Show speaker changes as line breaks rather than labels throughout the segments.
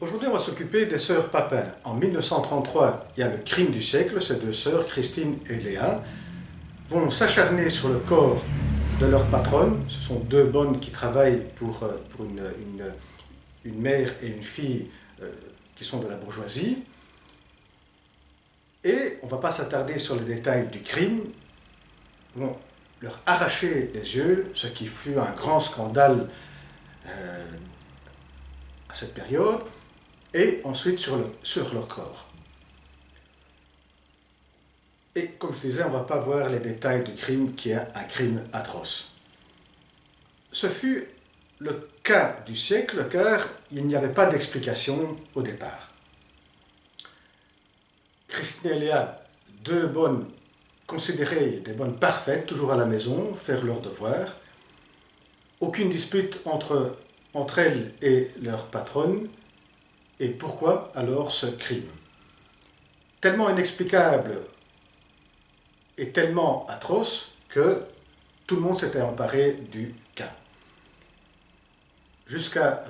Aujourd'hui, on va s'occuper des sœurs Papin. En 1933, il y a le crime du siècle. Ces deux sœurs, Christine et Léa, vont s'acharner sur le corps de leur patronne. Ce sont deux bonnes qui travaillent pour une mère et une fille qui sont de la bourgeoisie. Et on ne va pas s'attarder sur les détails du crime. Ils vont leur arracher les yeux, ce qui fut un grand scandale à cette période, et ensuite sur leur corps. Et comme je disais, on ne va pas voir les détails du crime qui est un crime atroce. Ce fut le cas du siècle car il n'y avait pas d'explication au départ. Christine et Léa, deux bonnes considérées des bonnes parfaites, toujours à la maison, faire leurs devoirs. Aucune dispute entre elles et leur patronne. Et pourquoi alors ce crime? Tellement inexplicable et tellement atroce que tout le monde s'était emparé du cas. Jusqu'à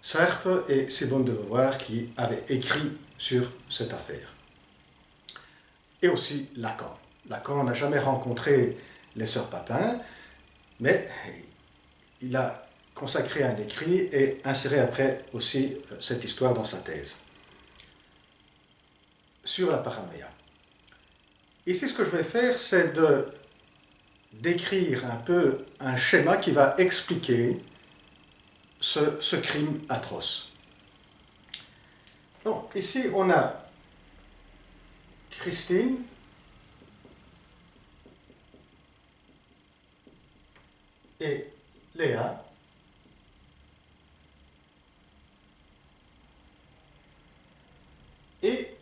Sartre et Simone de Beauvoir qui avaient écrit sur cette affaire. Et aussi Lacan. Lacan n'a jamais rencontré les sœurs Papin, mais il a consacré un écrit et inséré après aussi cette histoire dans sa thèse sur la paranoïa. Ici, ce que je vais faire, c'est d'écrire un peu un schéma qui va expliquer ce crime atroce. Donc, ici, on a Christine et Léa. Et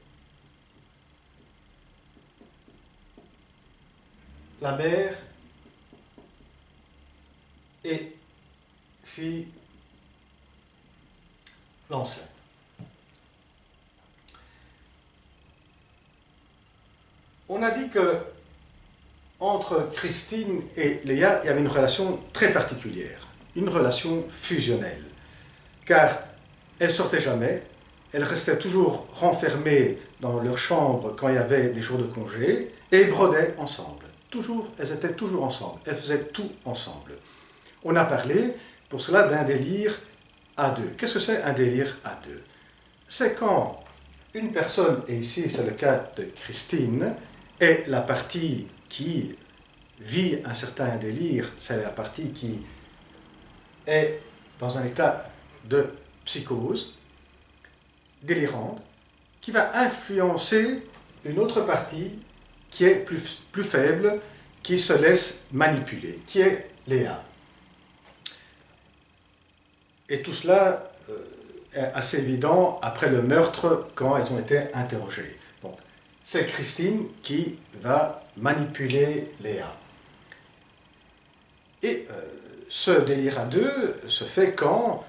la mère et fille Lancelin. On a dit que entre Christine et Léa, il y avait une relation très particulière, une relation fusionnelle, car elles ne sortaient jamais, elles restaient toujours renfermées dans leur chambre quand il y avait des jours de congé, et brodaient ensemble. Elles étaient toujours ensemble, elles faisaient tout ensemble. On a parlé pour cela d'un délire à deux. Qu'est-ce que c'est un délire à deux? C'est quand une personne, et ici c'est le cas de Christine, est la partie qui vit un certain délire, c'est la partie qui est dans un état de psychose délirante, qui va influencer une autre partie qui est plus faible, qui se laisse manipuler, qui est Léa. Et tout cela est assez évident après le meurtre quand elles ont été interrogées. Donc, c'est Christine qui va manipuler Léa. Et ce délire à deux se fait quand,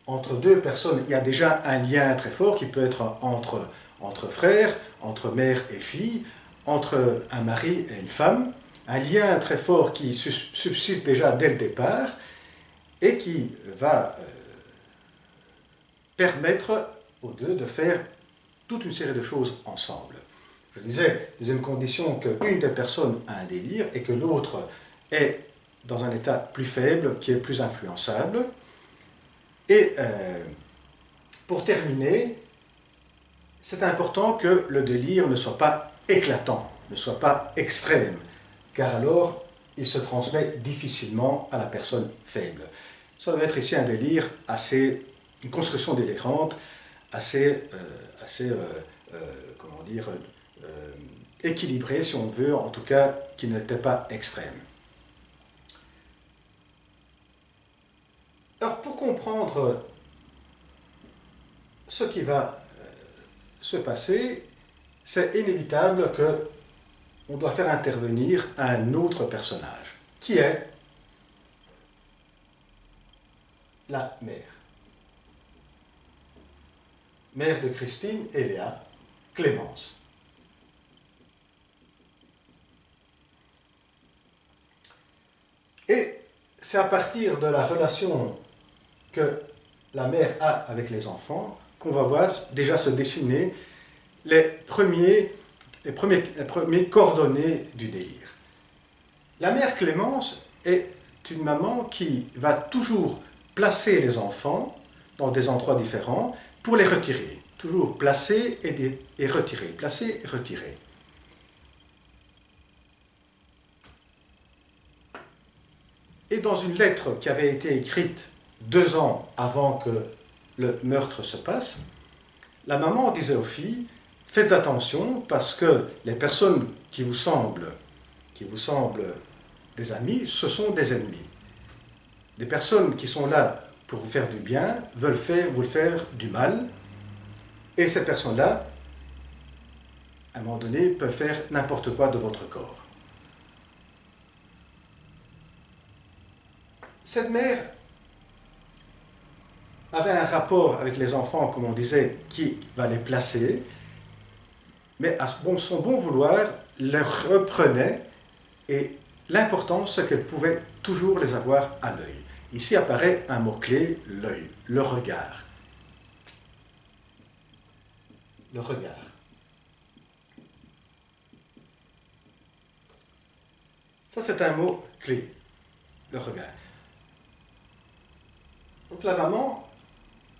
entre deux personnes, il y a déjà un lien très fort qui peut être entre frères, entre mère et fille, entre un mari et une femme, un lien très fort qui subsiste déjà dès le départ et qui va permettre aux deux de faire toute une série de choses ensemble. Je disais, deuxième condition, qu'une des personnes a un délire et que l'autre est dans un état plus faible, qui est plus influençable. Et pour terminer, c'est important que le délire ne soit pas éclatant, ne soit pas extrême, car alors il se transmet difficilement à la personne faible. Ça doit être ici un délire une construction délirante assez comment dire, équilibrée, si on veut, en tout cas qui n'était pas extrême. Alors, pour comprendre ce qui va se passer, c'est inévitable qu'on doit faire intervenir un autre personnage, qui est la mère. Mère de Christine et Léa, Clémence. Et c'est à partir de la relation que la mère a avec les enfants qu'on va voir déjà se dessiner les premiers coordonnées du délire. La mère Clémence est une maman qui va toujours placer les enfants dans des endroits différents pour les retirer. Toujours placer et retirer, placer et retirer. Et dans une lettre qui avait été écrite 2 ans avant que le meurtre se passe, la maman disait aux filles, faites attention parce que les personnes qui vous semblent des amis, ce sont des ennemis. Des personnes qui sont là pour vous faire du bien veulent vous faire du mal. Et ces personnes-là, à un moment donné, peuvent faire n'importe quoi de votre corps. Cette mère avait un rapport avec les enfants, comme on disait, qui va les placer, mais à son bon vouloir, les reprenait, et l'important, c'est qu'elle pouvait toujours les avoir à l'œil. Ici apparaît un mot-clé, l'œil, le regard. Le regard. Ça, c'est un mot clé, le regard. Donc la maman,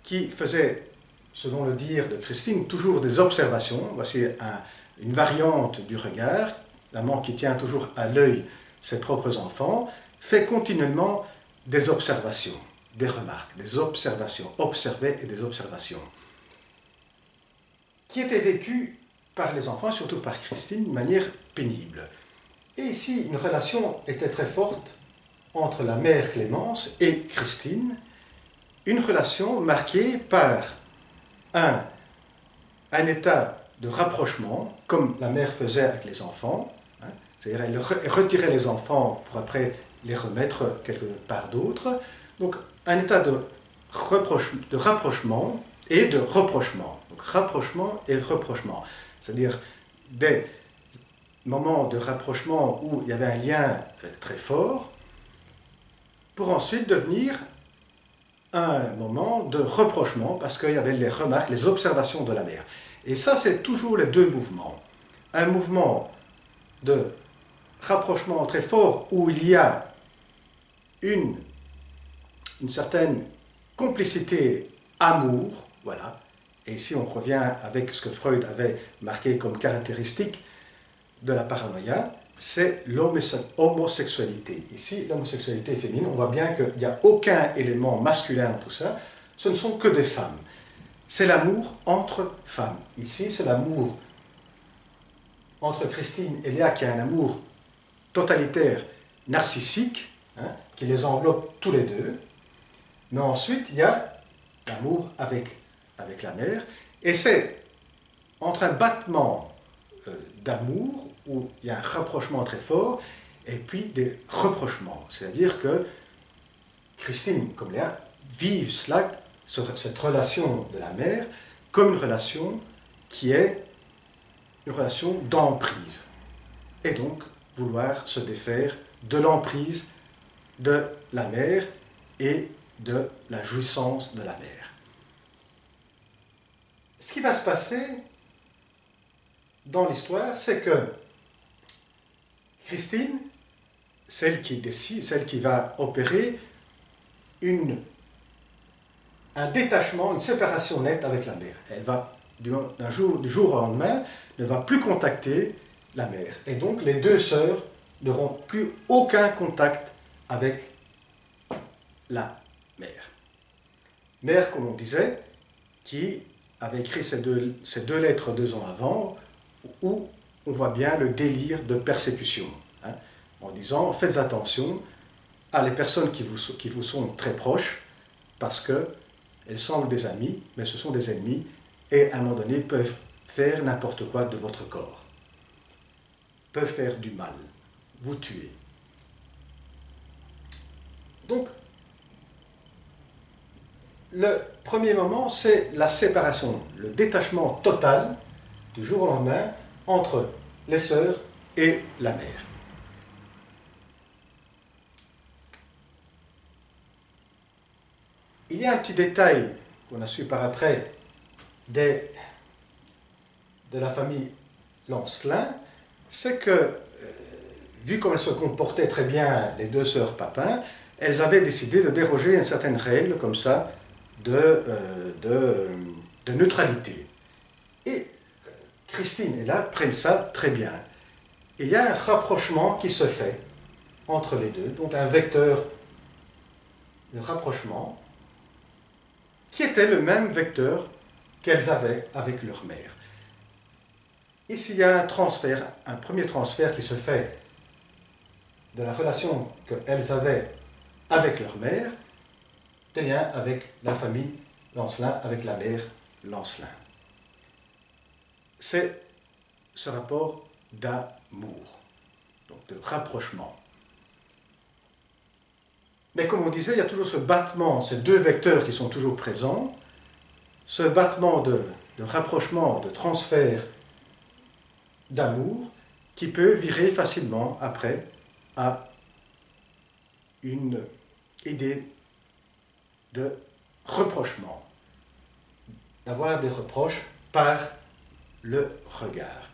qui faisait, selon le dire de Christine, toujours des observations, voici une variante du regard, la maman qui tient toujours à l'œil ses propres enfants, fait continuellement des observations, des remarques, des observations, observer et des observations, qui étaient vécues par les enfants, surtout par Christine, de manière pénible. Et ici, une relation était très forte entre la mère Clémence et Christine, une relation marquée par un état de rapprochement, comme la mère faisait avec les enfants, hein, c'est-à-dire elle retirait les enfants pour après les remettre quelque part d'autre, donc un état de rapprochement et de reprochement, donc rapprochement et reprochement, c'est-à-dire des moments de rapprochement où il y avait un lien très fort, pour ensuite devenir un moment de reprochement parce qu'il y avait les remarques, les observations de la mère. Et ça, c'est toujours les 2 mouvements. Un mouvement de rapprochement très fort où il y a une certaine complicité, amour, voilà. Et ici, on revient avec ce que Freud avait marqué comme caractéristique de la paranoïa, c'est l'homosexualité. Ici, l'homosexualité féminine, on voit bien qu'il n'y a aucun élément masculin dans tout ça, ce ne sont que des femmes. C'est l'amour entre femmes. Ici, c'est l'amour entre Christine et Léa, qui a un amour totalitaire, narcissique, hein, qui les enveloppe tous les deux. Mais ensuite, il y a l'amour avec la mère, et c'est entre un battement d'amour, où il y a un rapprochement très fort, et puis des reprochements. C'est-à-dire que Christine, comme Léa, vivent cela, cette relation de la mère, comme une relation qui est une relation d'emprise. Et donc, vouloir se défaire de l'emprise de la mère et de la jouissance de la mère. Ce qui va se passer dans l'histoire, c'est que Christine, celle qui décide, celle qui va opérer un détachement, une séparation nette avec la mère. Elle va, du jour au lendemain, ne va plus contacter la mère. Et donc, les 2 sœurs n'auront plus aucun contact avec la mère. Mère, comme on disait, qui avait écrit ces deux lettres 2 ans avant, où on voit bien le délire de persécution, hein, en disant faites attention à les personnes qui vous sont très proches, parce qu'elles semblent des amis, mais ce sont des ennemis, et à un moment donné peuvent faire n'importe quoi de votre corps, peuvent faire du mal, vous tuer. Donc, le premier moment, c'est la séparation, le détachement total, du jour au lendemain, entre les sœurs et la mère. il y a un petit détail qu'on a su par après de la famille Lancelin, c'est que, vu comme elles se comportaient très bien, les deux sœurs Papin, elles avaient décidé de déroger à une certaine règle comme ça de neutralité. Et Christine et là prennent ça très bien. Et il y a un rapprochement qui se fait entre les deux, donc un vecteur de rapprochement qui était le même vecteur qu'elles avaient avec leur mère. Ici, il y a un transfert, un premier transfert qui se fait de la relation qu'elles avaient avec leur mère, de lien avec la famille Lancelin, avec la mère Lancelin. C'est ce rapport d'amour, donc de rapprochement. Mais comme on disait, il y a toujours ce battement, ces deux vecteurs qui sont toujours présents, ce battement de rapprochement, de transfert d'amour, qui peut virer facilement après à une idée de reprochement, d'avoir des reproches par le regard.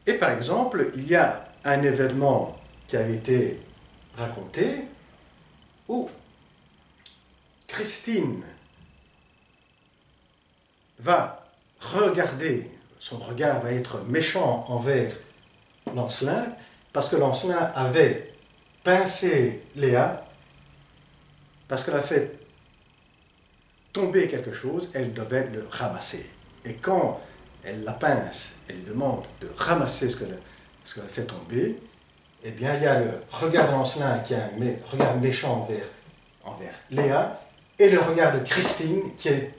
Et par exemple, il y a un événement qui avait été raconté où Christine va regarder, son regard va être méchant envers Lancelin, parce que Lancelin avait pincé Léa, parce qu'elle a fait tomber quelque chose, elle devait le ramasser. Et quand elle la pince, elle lui demande de ramasser ce qu'elle a fait tomber, eh bien, il y a le regard de Lancelin qui est un regard méchant envers Léa, et le regard de Christine qui est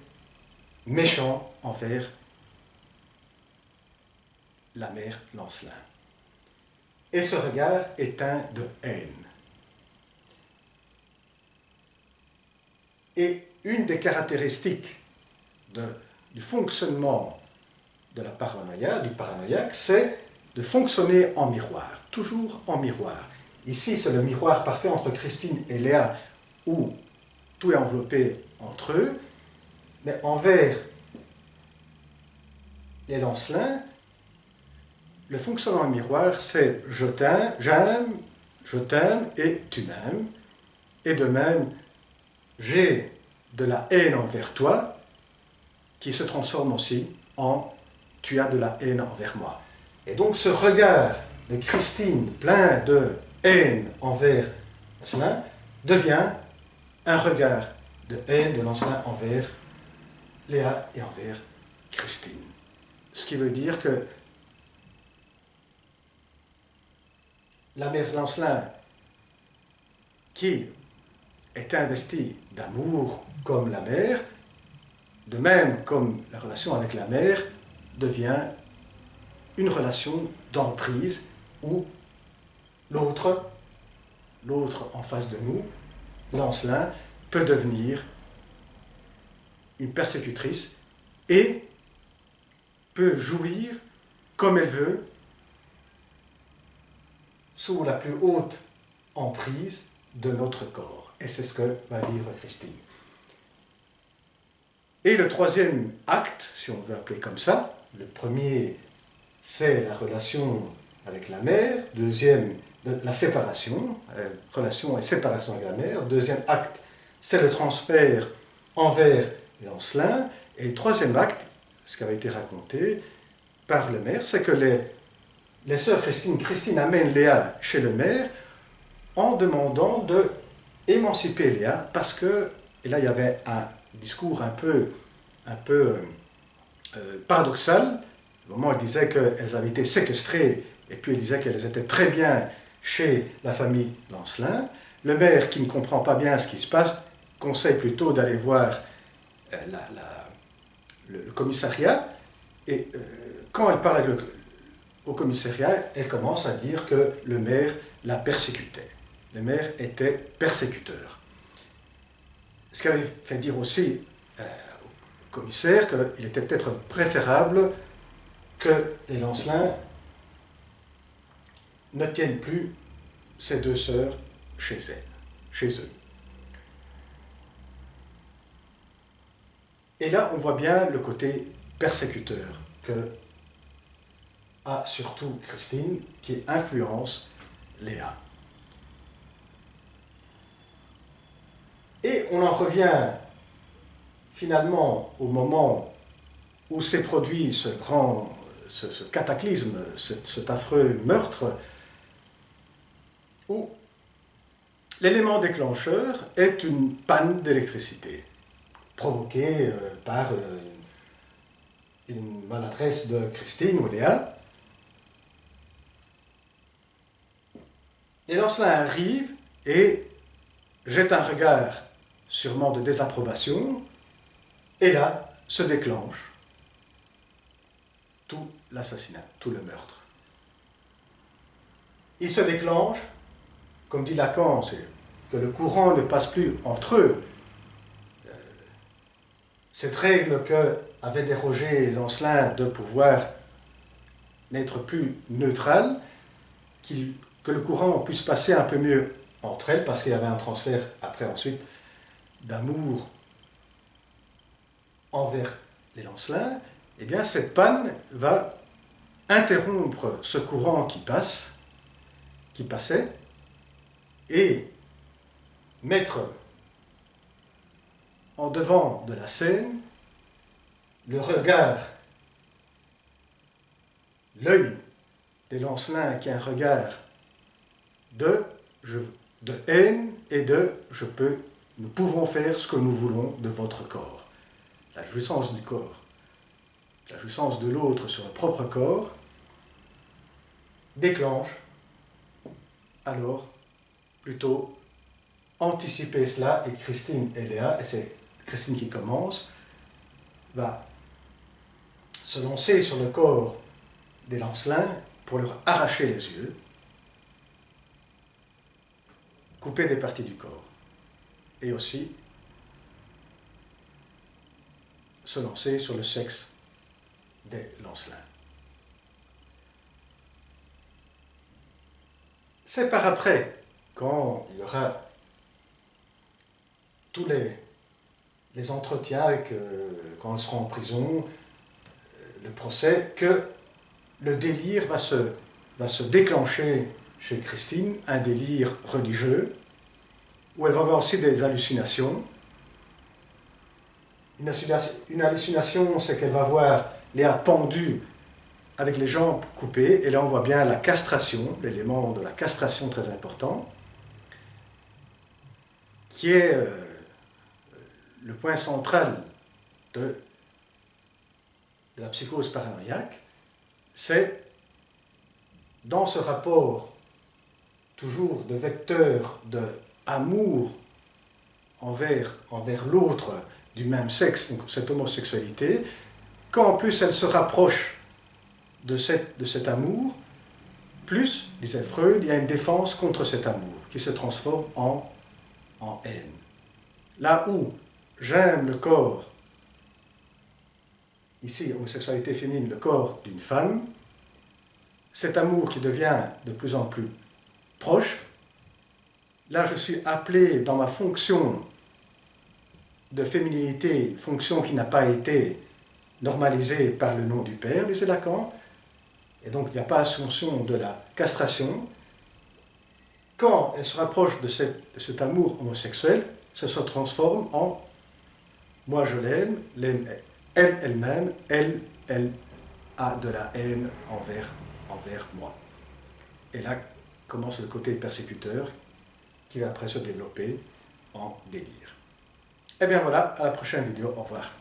méchant envers la mère Lancelin. Et ce regard est teint de haine. Et une des caractéristiques du fonctionnement de la paranoïa, du paranoïaque, c'est de fonctionner en miroir, toujours en miroir. Ici, c'est le miroir parfait entre Christine et Léa, où tout est enveloppé entre eux, mais envers les Lancelins, le fonctionnement en miroir, c'est je t'aime, j'aime, je t'aime et tu m'aimes. Et de même, j'ai de la haine envers toi, qui se transforme aussi en tu as de la haine envers moi. Et donc ce regard de Christine plein de haine envers Lancelin devient un regard de haine de Lancelin envers Léa et envers Christine. Ce qui veut dire que la mère Lancelin, qui est investie d'amour comme la mère, de même comme la relation avec la mère, devient une relation d'emprise où l'autre en face de nous, Lancelin, peut devenir une persécutrice et peut jouir comme elle veut sous la plus haute emprise de notre corps. Et c'est ce que va vivre Christine. Et le troisième acte, si on veut appeler comme ça, le premier, c'est la relation avec la mère. Deuxième, la séparation, relation et séparation avec la mère. Deuxième acte, c'est le transfert envers Lancelin. Et le troisième acte, ce qui avait été raconté par le maire, c'est que les sœurs Christine amène Léa chez le maire en demandant de émanciper Léa parce que, et là il y avait un discours un peu paradoxal, au moment où elle disait qu'elles avaient été séquestrées et puis elle disait qu'elles étaient très bien chez la famille Lancelin. Le maire, qui ne comprend pas bien ce qui se passe, conseille plutôt d'aller voir le commissariat, et quand elle parle au commissariat, elle commence à dire que le maire la persécutait. Le maire était persécuteur. Ce qui avait fait dire aussi au commissaire qu'il était peut-être préférable que les Lancelins ne tiennent plus ces deux sœurs chez eux. Et là, on voit bien le côté persécuteur que a surtout Christine, qui influence Léa. Et on en revient finalement au moment où s'est produit ce cataclysme, cet affreux meurtre, où l'élément déclencheur est une panne d'électricité provoquée par une maladresse de Christine ou Léa. Et Lancelin arrive et jette un regard sûrement de désapprobation, et là se déclenche tout l'assassinat, tout le meurtre. Il se déclenche, comme dit Lacan, c'est que le courant ne passe plus entre eux. Cette règle qu'avait dérogé Lancelin de pouvoir n'être plus neutral, que le courant puisse passer un peu mieux entre elles, parce qu'il y avait un transfert après ensuite d'amour envers les Lancelins, eh bien cette panne va interrompre ce courant qui passait, et mettre en devant de la scène le regard, l'œil des Lancelins, qui est un regard de haine et nous pouvons faire ce que nous voulons de votre corps. La jouissance du corps, la jouissance de l'autre sur le propre corps, déclenche alors plutôt anticiper cela, et Christine et Léa, et c'est Christine qui commence, va se lancer sur le corps des Lancelins pour leur arracher les yeux, couper des parties du corps, et aussi se lancer sur le sexe des Lancelins. C'est par après, quand il y aura tous les entretiens, quand ils seront en prison, le procès, que le délire va se déclencher chez Christine, un délire religieux, où elle va avoir aussi des hallucinations. Une hallucination, c'est qu'elle va voir Léa pendue avec les jambes coupées, et là on voit bien la castration, l'élément de la castration très important, qui est le point central de la psychose paranoïaque. C'est dans ce rapport toujours de vecteur d'amour envers l'autre du même sexe, donc cette homosexualité, quand en plus elle se rapproche de cet amour, plus, disait Freud, il y a une défense contre cet amour qui se transforme en haine. Là où j'aime le corps, ici, homosexualité féminine, le corps d'une femme, cet amour qui devient de plus en plus proche, là je suis appelé dans ma fonction de féminité, fonction qui n'a pas été normalisée par le nom du père, disait Lacan, et donc il n'y a pas assumption de la castration. Quand elle se rapproche de cet amour homosexuel, ça se transforme en « moi je l'aime, elle-même, elle a de la haine envers moi ». Et là commence le côté persécuteur qui va après se développer en délire. Et bien voilà, à la prochaine vidéo, au revoir.